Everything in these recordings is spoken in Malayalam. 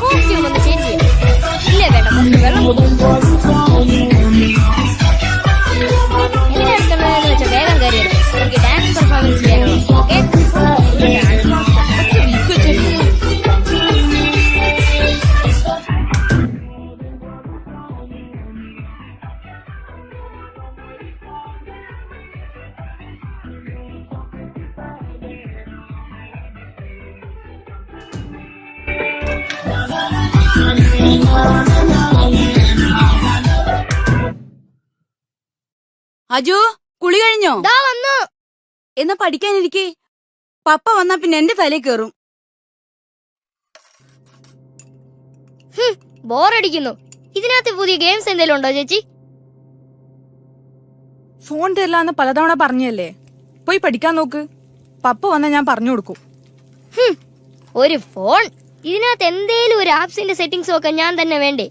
കോസ്റ്റ്യൂം ഒന്ന് ചേഞ്ച് ചെയ്യാം. ഇല്ലേ വേണ്ട, കുറച്ച് വെള്ളം എങ്ങനെ എടുക്കണമെന്ന് വെച്ചാൽ വേഗം കയറി എനിക്ക് ഡാൻസ് പെർഫോമൻസ് ചെയ്യണം. ഓക്കെ അജു, കുളി കഴിഞ്ഞോ? വന്നു. എന്നാ പഠിക്കാനിരിക്കേ. പപ്പ വന്നാ പിന്നെ എന്റെ തലയിൽ കേറും. ബോറടിക്കുന്നു. ഇതിനകത്ത് പുതിയ ഗെയിംസ് എന്തെങ്കിലും ഉണ്ടോ ചേച്ചി? ഫോൺ തരില്ലാന്ന് പലതവണ പറഞ്ഞല്ലേ. പോയി പഠിക്കാൻ നോക്ക്. പപ്പ വന്നാ ഞാൻ പറഞ്ഞു കൊടുക്കും. ഒരു ഫോൺ, ഇതിനകത്ത് എന്തേലും ഒരു ആപ്സിന്റെ സെറ്റിംഗ്സ് ഒക്കെ ഞാൻ തന്നെ വേണ്ടേ?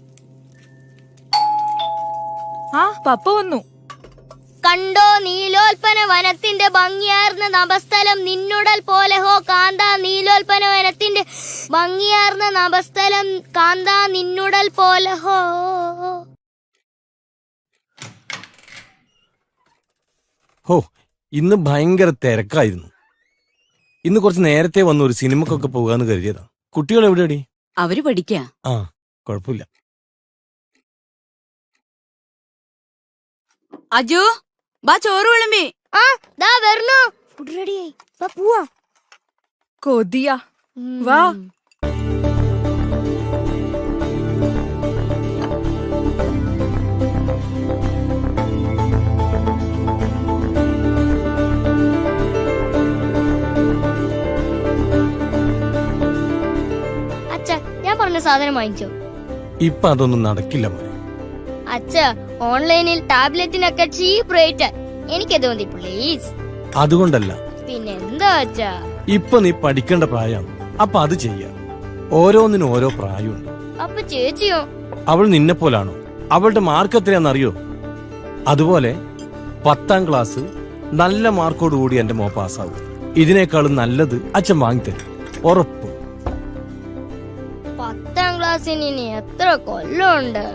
ആ പപ്പ വന്നു. കണ്ടോ നീലോൽപ്പന വനത്തിന്റെ ഭംഗിയാർന്ന നഭസ്ഥലം നിന്നുടൽ പോലെ ഹോ കാന്ത. നീലോൽപ്പന വനത്തിന്റെ ഭംഗിയാർന്ന നഭസ്ഥലം കാന്ത നിന്നുടൽ പോലെ ഹോ. ഹോ, ഇന്ന് ഭയങ്കര തിരക്കായിരുന്നു. ഇന്ന് കുറച്ച് നേരത്തെ വന്ന് ഒരു സിനിമക്കൊക്കെ പോകാന്ന് കരുതിയതാ. കുട്ടികൾ എവിടെയാടി? അവര് പഠിക്കാ. ആ, കുഴപ്പമില്ല. അജു, ബാ ചോറ് വിളമ്പി. ദാ വരണു. ഫുഡ് റെഡിയായി. പോവാ. കൊതിയാ. വാ. അച്ഛ, ഞാൻ പറഞ്ഞ സാധനം വാങ്ങിച്ചോ? ഇപ്പൊ അതൊന്നും നടക്കില്ല മോനെ. അച്ഛ, ഓൺലൈനിൽ ടാബ്ലറ്റിനൊക്കെ ചീപ്പ് റേറ്റ്. എനിക്കത് മതി പ്ലീസ്. അതുകൊണ്ടല്ല, പിന്നെന്താ അച്ഛാ? ഇപ്പൊ നീ പഠിക്കേണ്ട പ്രായമാണ്. അപ്പൊ അത് ചെയ്യാം. ഓരോന്നിനും ഓരോ പ്രായമുണ്ട്. അപ്പൊ ചേച്ചിയോ? അവൾ നിന്നെ പോലാണോ? അവളുടെ മാർക്ക് എത്രയാണെന്നറിയോ? അതുപോലെ 10ാം ക്ലാസ് നല്ല മാർക്കോടുകൂടി എന്റെ മോ പാസ്സാവും. ഇതിനേക്കാളും നല്ലത് അച്ഛൻ വാങ്ങിത്തരും, ഉറപ്പ്. 10ാം ക്ലാസ്സിന് ഇനി എത്ര കൊല്ലമുണ്ട്?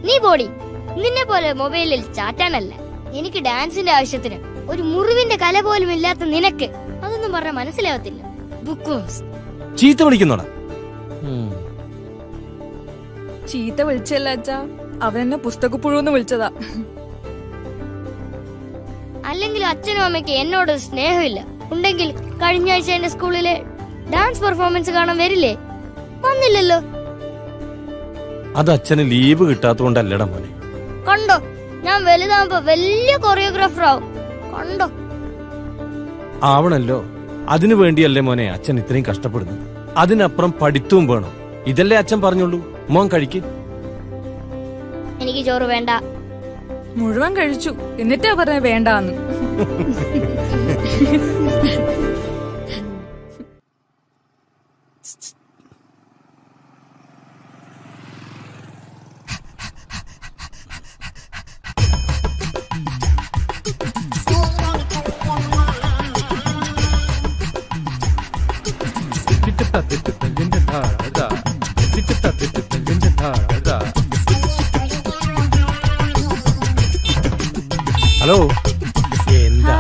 നീ പോടി. നിന്നെ പോലെ മൊബൈലിൽ ചാറ്റാനല്ല, എനിക്ക് ഡാൻസിന്റെ ആവശ്യത്തിന് ഒരു മുറിവിന്റെ കല പോലും ഇല്ലാത്ത നിനക്ക് അതൊന്നും പറഞ്ഞാൽ മനസ്സിലാവത്തില്ല. ചീത്ത വിളിക്കുന്നോടാ. ചീത്ത വിളിച്ചല്ല അച്ഛാ, അവനെന്നെ പുസ്തകപ്പുഴുന്ന് വിളിച്ചതാ. അല്ലെങ്കിൽ അച്ഛനും അമ്മയ്ക്ക് എന്നോട് സ്നേഹമില്ല. ഉണ്ടെങ്കിൽ കഴിഞ്ഞ ആഴ്ച എന്റെ സ്കൂളിലെ ഡാൻസ് പെർഫോമൻസ് കാണാൻ വരില്ലേ? വന്നില്ലല്ലോ. അത് അച്ഛന് ലീവ് കിട്ടാത്തതുകൊണ്ടല്ലടാ മോനെ. കണ്ടോ, ഞാൻ വലുതാകുമ്പോ വലിയ കൊറിയോഗ്രാഫർ ആവും. കണ്ടോ? ആവണല്ലോ. അതിനു വേണ്ടിയല്ലേ മോനെ അച്ഛൻ ഇത്രയും കഷ്ടപ്പെടുന്നത്. അതിനപ്പുറം പഠിത്തവും വേണം. ഇതല്ലേ അച്ഛൻ പറഞ്ഞോളൂ. മോൻ കഴിക്ക്. എനിക്ക് ചോറ് വേണ്ട. മുഴുവൻ കഴിച്ചു, എന്നിട്ടാ പറഞ്ഞ വേണ്ടാന്ന്. ഹലോ, എന്താ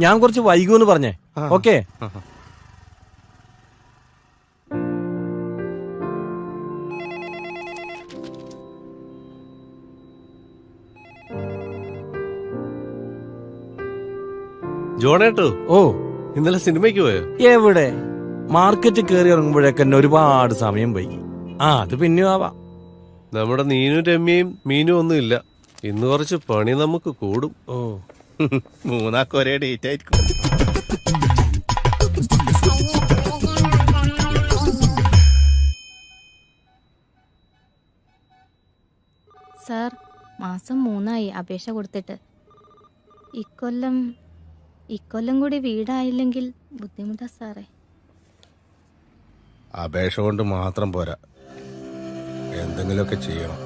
ഞാൻ കുറച്ച് വൈകുമെന്ന് പറഞ്ഞേ. ഓക്കെ. ജോണേട്ടോ, ഓ, ഇന്നലെ സിനിമയ്ക്ക് പോയോ? എവിടെ? മാർക്കറ്റ് കയറി ഇറങ്ങുമ്പോഴേക്ക് തന്നെ ഒരുപാട് സമയം പോയി. അത് പിന്നെയും ആവാം. നമ്മുടെ നീനും രമ്യയും മീനും ഒന്നും ഇല്ല. ഇന്ന് കുറച്ച് പണി നമുക്ക് കൂടും. ഓ, മൂന്നാക്ക് ഒരേ ഡേറ്റ് ആയിരിക്കും. സാർ, മാസം 3 അപേക്ഷ കൊടുത്തിട്ട്. ഇക്കൊല്ലം കൂടി വീടായില്ലെങ്കിൽ ബുദ്ധിമുട്ടാ സാറേ. അപേക്ഷ കൊണ്ട് മാത്രം പോരാ, എന്തെങ്കിലുമൊക്കെ ചെയ്യണം.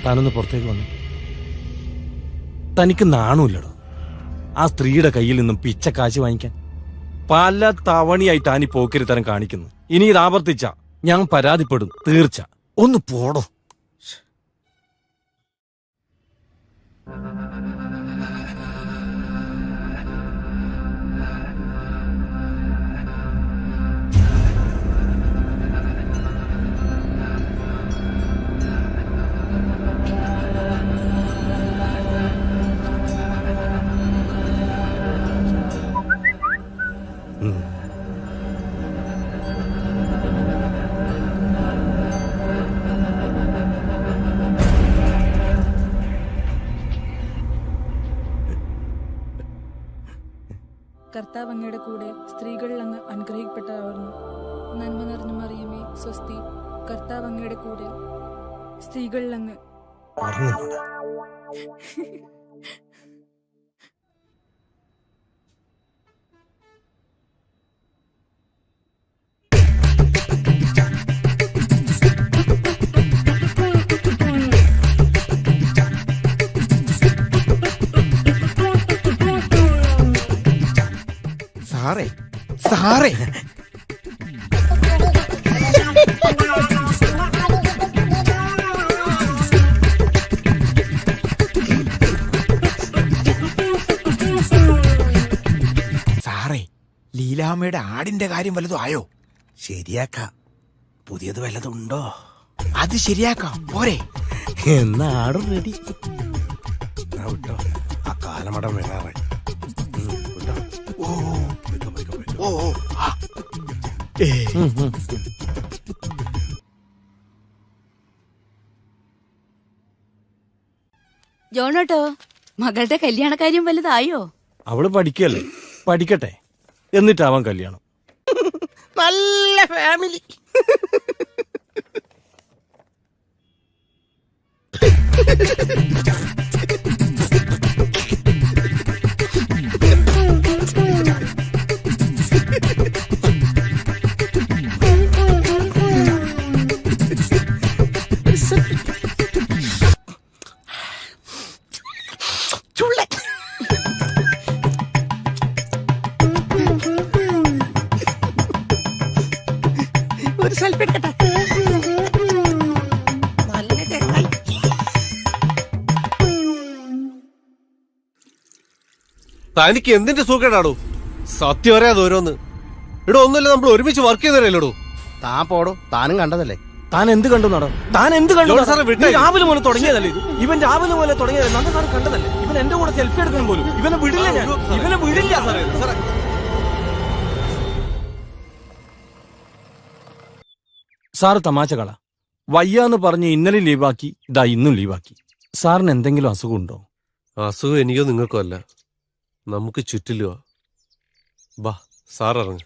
താനൊന്ന് പുറത്തേക്ക് വന്നു. തനിക്ക് നാണമില്ലടോ ആ സ്ത്രീയുടെ കയ്യിൽ നിന്നും പിച്ച കാശ് വാങ്ങിക്കാൻ? പല തവണയായി താൻ ഈ പോക്കിരിത്തരം കാണിക്കുന്നു. ഇനി ഇത് ആവർത്തിച്ച ഞാൻ പരാതിപ്പെടും, തീർച്ച. ഒന്ന് പോടോ. കർത്താവ് അങ്ങയുടെ കൂടെ സ്ത്രീകളിൽ അങ്ങ് അനുഗ്രഹിക്കപ്പെട്ടതാവുന്നു. നന്മ നിറഞ്ഞ മറിയമേ സ്വസ്തി, കർത്താവ് അങ്ങയുടെ കൂടെ സ്ത്രീകളിൽ അങ്ങ്. പറഞ്ഞോടാ. സാറേ സാറേ സാറേ, ലീലാമ്മയുടെ ആടിന്റെ കാര്യം വല്ലതും ആയോ? ശരിയാക്കാം. പുതിയത് വല്ലതും ഉണ്ടോ? അത് ശരിയാക്കാം, പോരെ? എന്നാ ആടും റെഡി. വിട്ടോ, ആ കാലമടം വരാറേ. ഓ ആ ജോണോട്ടോ, മകളുടെ കല്യാണക്കാര്യം വലുതായോ? അവള് പഠിക്കല്ലേ, പഠിക്കട്ടെ, എന്നിട്ടാവാൻ കല്യാണം. നല്ല ഫാമിലി. ഒരു സെൽഫി എടുക്കട്ടെ. തനിക്ക് എന്തിന്റെ സൂക്കേടാടോ? സത്യം അറിയാതെ ഓരോന്ന്. ഇവിടെ ഒന്നുമില്ല, നമ്മൾ ഒരുമിച്ച് വർക്ക് ചെയ്യുന്നവരല്ലോടോ. താൻ പോടോ, താനും കണ്ടതല്ലേ. താൻ എന്ത് കണ്ടു നടോ? താൻ എന്ത് കണ്ടു? ജോൺ സാറെ വിട്ടേ. രാവിലെ മുതൽ തുടങ്ങിയതല്ലേ ഇത്? ഇവൻ രാവിലെ മുതൽ തുടങ്ങിയതല്ലേ? നന്ദ സാറ് കണ്ടതല്ലേ? ഇവൻ എന്റെ കൂടെ സെൽഫി എടുക്കണം പോലും. ഇവനെ വിടില്ല ഞാൻ, ഇവനെ വിടില്ല സാറേ. സാറ് തമാശ കള. വയ്യാന്ന് പറഞ്ഞ് ഇന്നലെ ലീവാക്കി, ഇതാ ഇന്നും ലീവാക്കി. സാറിന് എന്തെങ്കിലും അസുഖമുണ്ടോ? അസുഖം എനിക്കോ നിങ്ങൾക്കോ അല്ല, നമുക്ക് ചുറ്റിലുവാ. ബാ സാർ ഇറങ്ങ.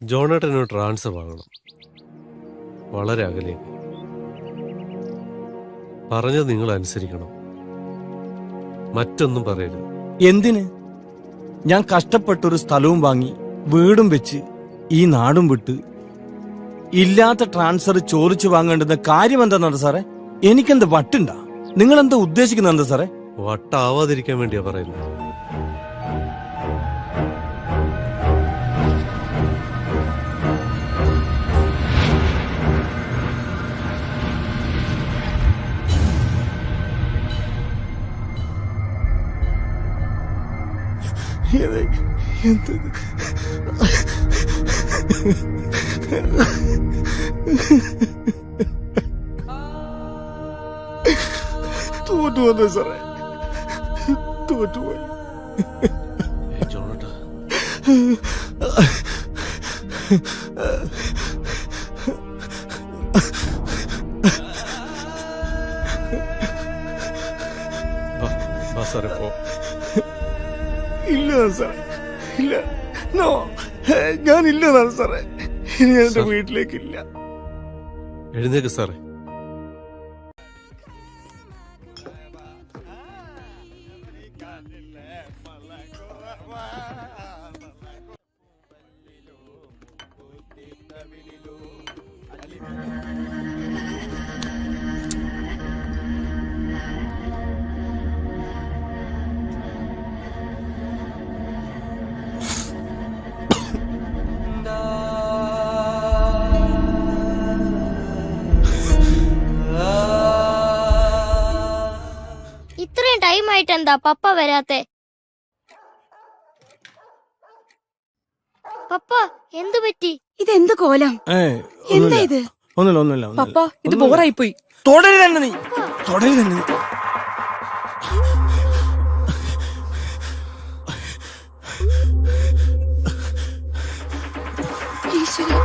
ജോണേട്ടനൊരു ട്രാൻസ്ഫർ വാങ്ങണം, വളരെ അകലേക്ക്. പറഞ്ഞത് നിങ്ങൾ അനുസരിക്കണം, മറ്റൊന്നും പറയരുത്. എന്തിന്? ഞാൻ കഷ്ടപ്പെട്ടൊരു സ്ഥലവും വാങ്ങി വീടും വെച്ച് ഈ നാടും വിട്ട് ഇല്ലാത്ത ട്രാൻസ്ഫർ ചോദിച്ചു വാങ്ങേണ്ടുന്ന കാര്യം എന്താ സാറേ? എനിക്കെന്ത് വട്ടുണ്ടാ? നിങ്ങൾ എന്താ ഉദ്ദേശിക്കുന്നത് സാറേ? വട്ടാവാതിരിക്കാൻ വേണ്ടിയാ പറയുന്നത്. തോറ്റുപോകുന്നു സാറേ, തോറ്റുപോയി. ജോണേട്ടാ, സാറേ പോ. ഇല്ല സാർ, ഇല്ല, നോ, ഞാനില്ല സാറേ. ഇനി ഞാൻ എന്റെ വീട്ടിലേക്കില്ല. എഴുന്നേക്ക് സാറേ. ആയിട്ട് എന്താ പപ്പ വരാത്തെ? പപ്പ എന്തു പറ്റി? ഇതെന്ത് കോലം? എന്താ ഇത്? ഒന്നുമില്ല പപ്പ ഇത് ബോറായി പോയി. തുടരുതന്നെ നീ, തുടരുതന്നെ നീ. ഈശ്വരാ.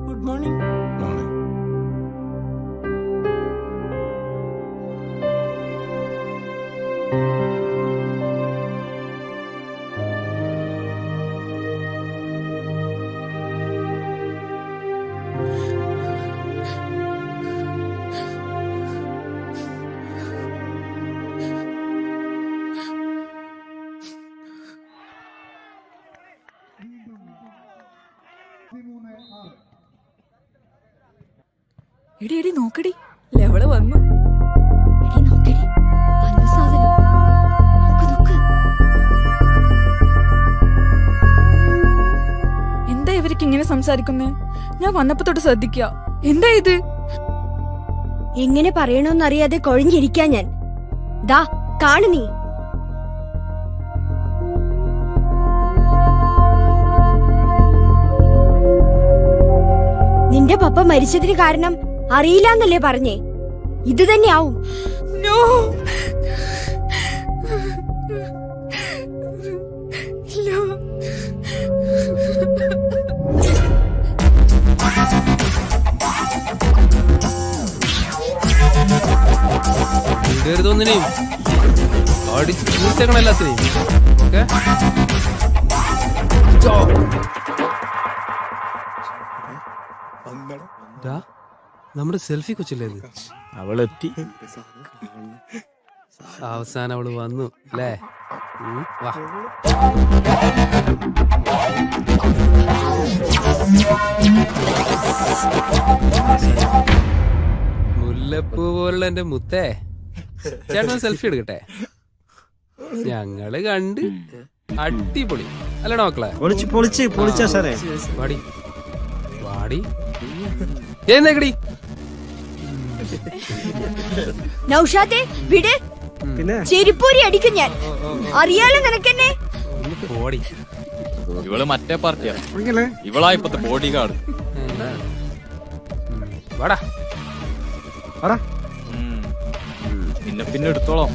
Good morning. എടി എടി നോക്കടി, ലെവള് വന്നു. എടി നോക്കെടി, വന്നു സാധനം. നോക്ക് നോക്ക്. എന്താ ഇവർക്ക് ഇങ്ങനെ സംസാരിക്കുന്നേ? ഞാൻ വന്നപ്പോ തൊട്ട് ശ്രദ്ധിക്കുക. എന്താ ഇത്? എങ്ങനെ പറയണോന്നറിയാതെ കൊഴിഞ്ഞിരിക്കാൻ ഞാൻ. ദാ കാണു നീ. നിന്റെ പപ്പ മരിച്ചതിന് കാരണം അറിയില്ലാന്നല്ലേ പറഞ്ഞേ? ഇത് തന്നെയാവും. നോ. ഇടരുതൊന്നിനെയും അടിച്ചു പൂർത്തിയാക്കണം എല്ലാത്തിനെയും. നമ്മുടെ സെൽഫി കൊച്ചില്ലേ ഇത്? അവളെത്തി. അവസാനം അവള് വന്നു അല്ലേ? വാ. മുല്ലപ്പൂ പോലുള്ള എന്റെ മുത്തേ, ചേട്ടൻ സെൽഫി എടുക്കട്ടെ? ഞങ്ങള് കണ്ട് അടിപൊളി അല്ലടാ മക്കളെ? വാടി വാടി എന്നേക്കടി. നൗഷാദേ വിട്, ചെരിപ്പൂരി അടിക്കും ഞാൻ. അറിയാലോ നിനക്കെന്നെ. ഓടി. ഇവള് മറ്റേ പാർട്ടിയാ, ഇവളാ ഇപ്പത്തെ ബോഡി ഗാർഡ്. വാടാ പിന്നെ എടുത്തോളാം.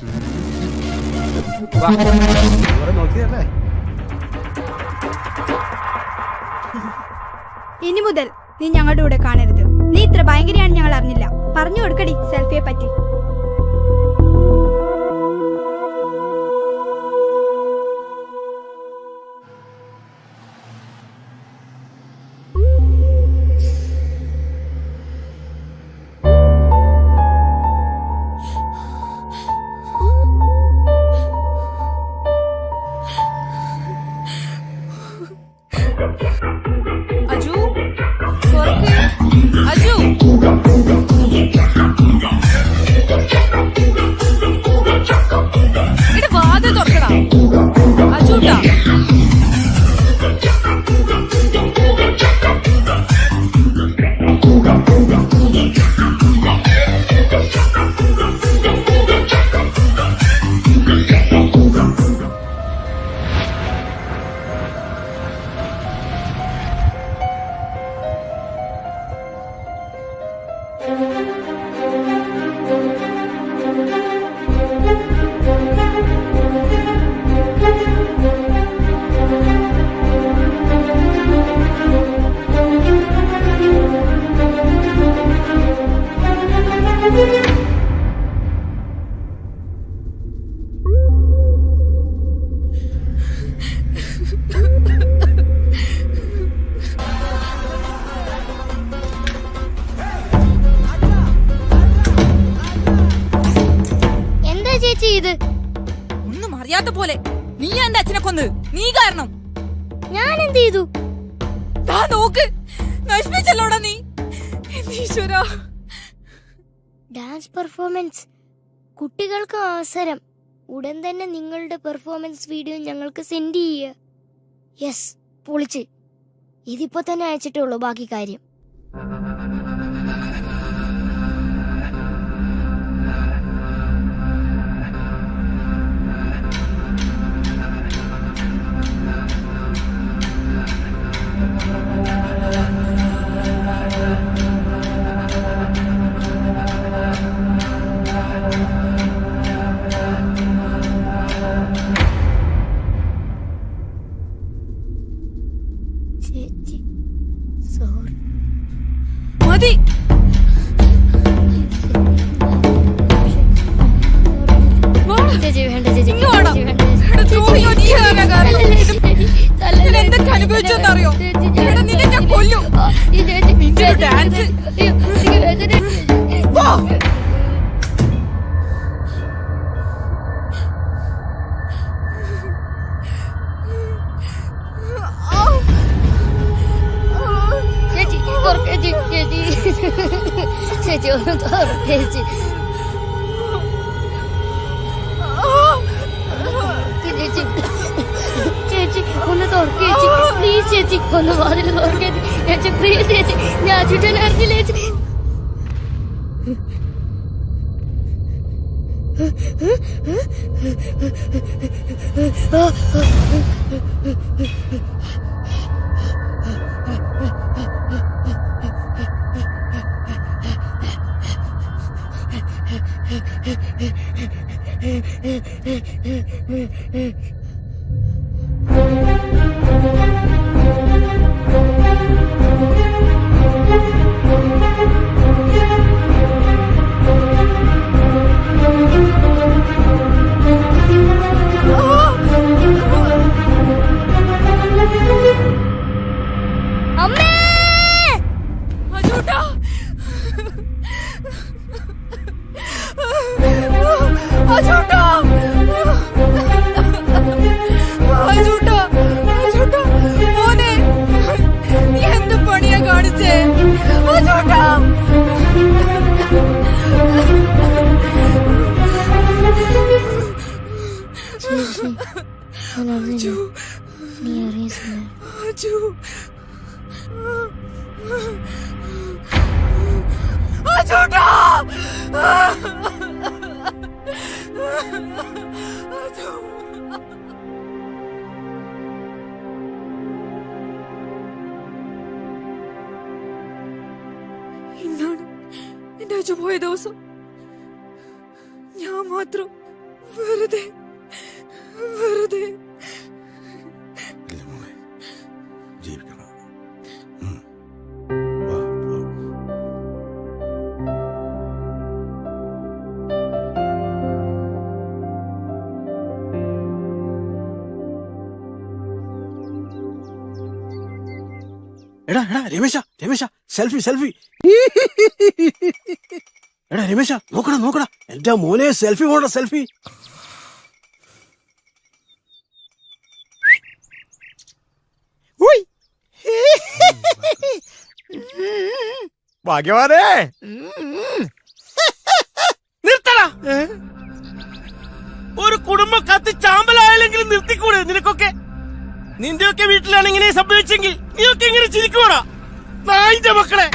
ഇനി മുതൽ നീ ഞങ്ങളുടെ കൂടെ കാണരുത്. നീ ഇത്ര ഭയങ്കരയാണ് ഞങ്ങൾ അറിഞ്ഞില്ല. പറഞ്ഞു കൊടുക്കടി സെൽഫിയെ പറ്റി. അജു, തുറക്ക്. അജു, ഇവിടെ വാതിൽ തുറക്കടാ. അജുട്ടാ. ഒന്നും അറിയാത്ത പോലെ. നീ എന്റെ അച്ഛനെ കൊന്ന്, നീ കാരണം. ഞാൻ എന്ത് ചെയ്തു? ദാ നോക്ക്, നശിപ്പിച്ചല്ലോടാ നീ. ഈശ്വരാ. ഡാൻസ് പെർഫോമൻസ്, കുട്ടികൾക്ക് അവസരം. ഉടൻ തന്നെ നിങ്ങളുടെ പെർഫോമൻസ് വീഡിയോ ഞങ്ങൾക്ക് സെൻഡ് ചെയ്യുക. യെസ്, പൊളിച്ച്. ഇതിപ്പോ തന്നെ അയച്ചിട്ടുള്ളൂ ബാക്കി കാര്യം. ചേച്ചി സോറി. മതി. ചേച്ചി വേണ്ട ചേച്ചി. ഇങ്ങ് വാടാ. ചേച്ചി വേണ്ട എടാ, ചേച്ചി. ദ്രോഹിയോ, നീ ആരാ കാരണം? തല്ലല്ലേ, ഞാൻ എന്തൊക്കെ അനുഭവിച്ചെന്നറിയോ? ചേച്ചി, എടാ, നിന്നെ ഞാൻ കൊല്ലും. ഈ ചേച്ചി, നിന്റെ ഒരു ചേച്ചി, ഡാൻസ്. അയ്യോ, എനിക്ക് വേദന. പോ. ചേച്ചി തുറക്ക്, ചേച്ചി ചേച്ചി ഒന്ന് തുറക്ക് ചേച്ചി. ചേച്ചി ചേച്ചി ഒന്ന് തുറക്ക് ചേച്ചി, പ്ലീസ് ചേച്ചി ഒന്ന് വാതിൽ തുറക്ക് ചേച്ചി, പ്ലീസ് ചേച്ചി. ഞാൻ ചുറ്റാൻ അറിഞ്ഞില്ല ചേച്ചി. അമ്മേ, അജൂട്ടാ. അജൂട്ടാ. അജൂട്ടാ. അജൂട്ടാ. മോനെ, നീ എന്ത് പണിയാ കാണിച്ചേ? അജൂട്ടാ. ചേച്ചി ഞാൻ അറിഞ്ഞില്ല. നീ അറിയില്ല. അജു. അജൂട്ടാ. അജു. ഇന്നാണ് എന്റെ അജു പോയ ദിവസം. ഞാൻ മാത്രം വെറുതെ വെറുതെ. ഇല്ല മോളെ, ജീവിക്കണം. വാ, വാ. എടാ എടാ രമേശ രമേശ, സെൽഫി സെൽഫി. എടാ രമേശ, നോക്കടാ നോക്കടാ, എന്റെ മോനെ സെൽഫി പോണ സെൽഫി. ഭാഗ്യവാനേ, നിർത്തടാ. ഒരു കുടുംബം കത്തി ചാമ്പലായാലെങ്കിലും നിർത്തിക്കൂടെ നിനക്കൊക്കെ? നിന്റെയൊക്കെ വീട്ടിലാണ് ഇങ്ങനെ സംഭവിച്ചെങ്കിൽ നീയൊക്കെ ഇങ്ങനെ ചിരിക്കുവാടാ നായിന്റെ മക്കളെ.